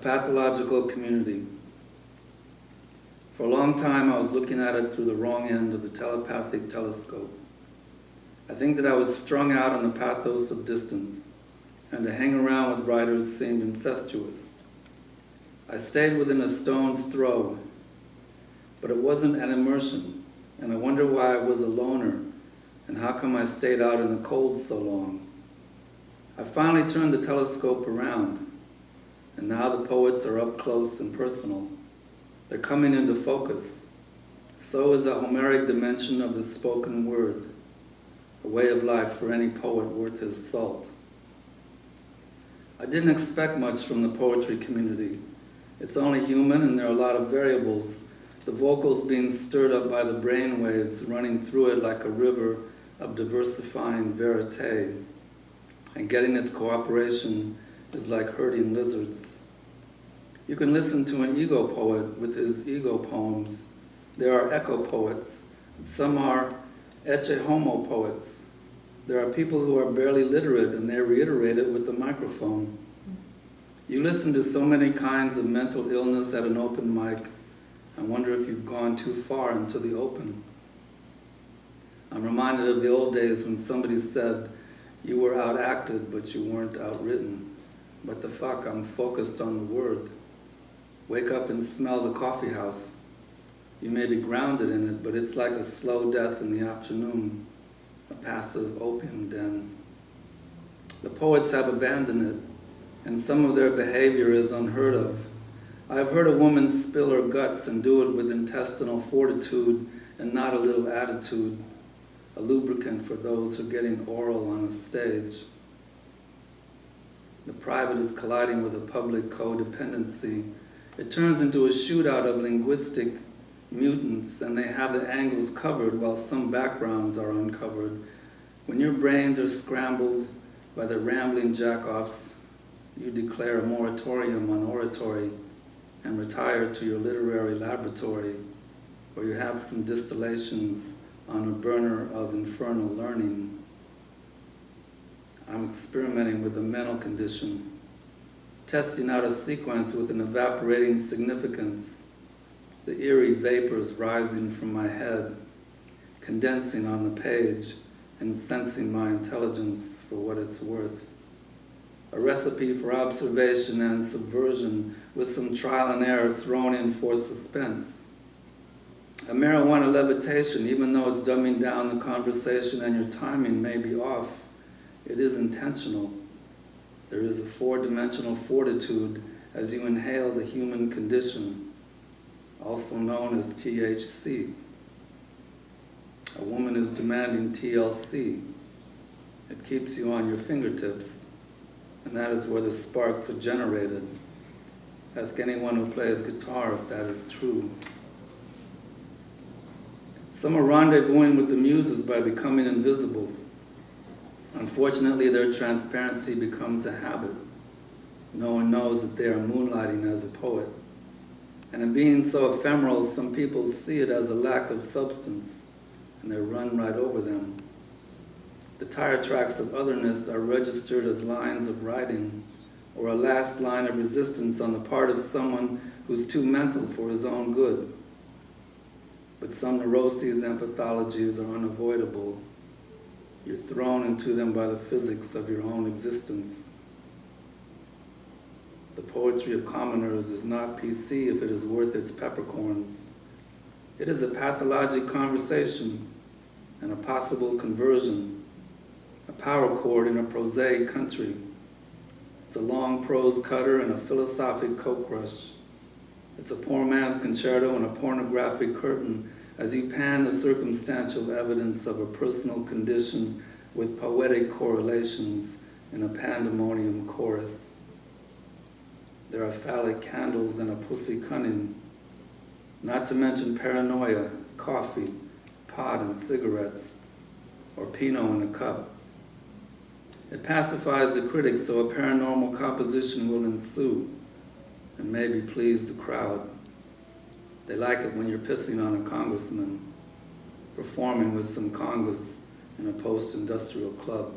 pathological community. For a long time, I was looking at it through the wrong end of the telepathic telescope. I think that I was strung out on the pathos of distance, and to hang around with writers seemed incestuous. I stayed within a stone's throw, but it wasn't an immersion, and I wonder why I was a loner, and how come I stayed out in the cold so long. I finally turned the telescope around, and now the poets are up close and personal. They're coming into focus. So is a Homeric dimension of the spoken word, a way of life for any poet worth his salt. I didn't expect much from the poetry community. It's only human, and there are a lot of variables, the vocals being stirred up by the brain waves running through it like a river of diversifying verite, and getting its cooperation is like herding lizards. You can listen to an ego poet with his ego poems. There are echo poets. Some are ecce homo poets. There are people who are barely literate and they reiterate it with the microphone. You listen to so many kinds of mental illness at an open mic. I wonder if you've gone too far into the open. I'm reminded of the old days when somebody said, you were outacted, but you weren't outwritten. What the fuck, I'm focused on the word. Wake up and smell the coffee house. You may be grounded in it, but it's like a slow death in the afternoon, a passive opium den. The poets have abandoned it, and some of their behavior is unheard of. I've heard a woman spill her guts and do it with intestinal fortitude and not a little attitude, a lubricant for those who are getting oral on a stage. The private is colliding with a public codependency. It turns into a shootout of linguistic mutants, and they have the angles covered while some backgrounds are uncovered. When your brains are scrambled by the rambling jack-offs, you declare a moratorium on oratory and retire to your literary laboratory, where you have some distillations on a burner of infernal learning. I'm experimenting with a mental condition, testing out a sequence with an evaporating significance, the eerie vapors rising from my head, condensing on the page and sensing my intelligence for what it's worth. A recipe for observation and subversion with some trial and error thrown in for suspense. A marijuana levitation, even though it's dumbing down the conversation and your timing may be off, it is intentional. There is a four-dimensional fortitude as you inhale the human condition, also known as THC. A woman is demanding TLC. It keeps you on your fingertips, and that is where the sparks are generated. Ask anyone who plays guitar if that is true. Some are rendezvousing with the muses by becoming invisible. Unfortunately, their transparency becomes a habit. No one knows that they are moonlighting as a poet. And in being so ephemeral, some people see it as a lack of substance, and they run right over them. The tire tracks of otherness are registered as lines of writing, or a last line of resistance on the part of someone who's too mental for his own good. But some neuroses and pathologies are unavoidable. You're thrown into them by the physics of your own existence. The poetry of commoners is not PC if it is worth its peppercorns. It is a pathologic conversation and a possible conversion, a power chord in a prosaic country. It's a long prose cutter and a philosophic coke rush. It's a poor man's concerto and a pornographic curtain as you pan the circumstantial evidence of a personal condition with poetic correlations in a pandemonium chorus. There are phallic candles and a pussy cunning, not to mention paranoia, coffee, pot and cigarettes, or Pinot in a cup. It pacifies the critics so a paranormal composition will ensue and maybe please the crowd. They like it when you're pissing on a congressman, performing with some congas in a post-industrial club.